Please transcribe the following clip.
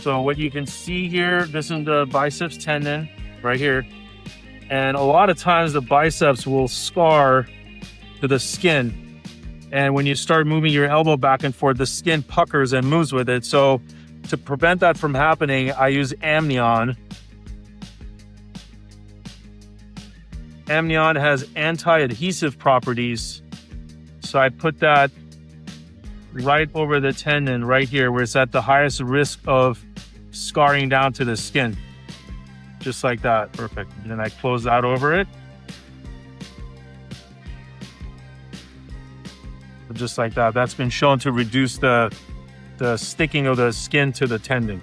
So what you can see here, this is the biceps tendon right here. And a lot of times the biceps will scar to the skin. And when you start moving your elbow back and forth, the skin puckers and moves with it. So to prevent that from happening, I use Amnion. Amnion has anti-adhesive properties. So I put that right over the tendon right here where it's at the highest risk of scarring down to the skin. Just like that. Perfect. And then I close that over it. Just like that. That's been shown to reduce the sticking of the skin to the tendon.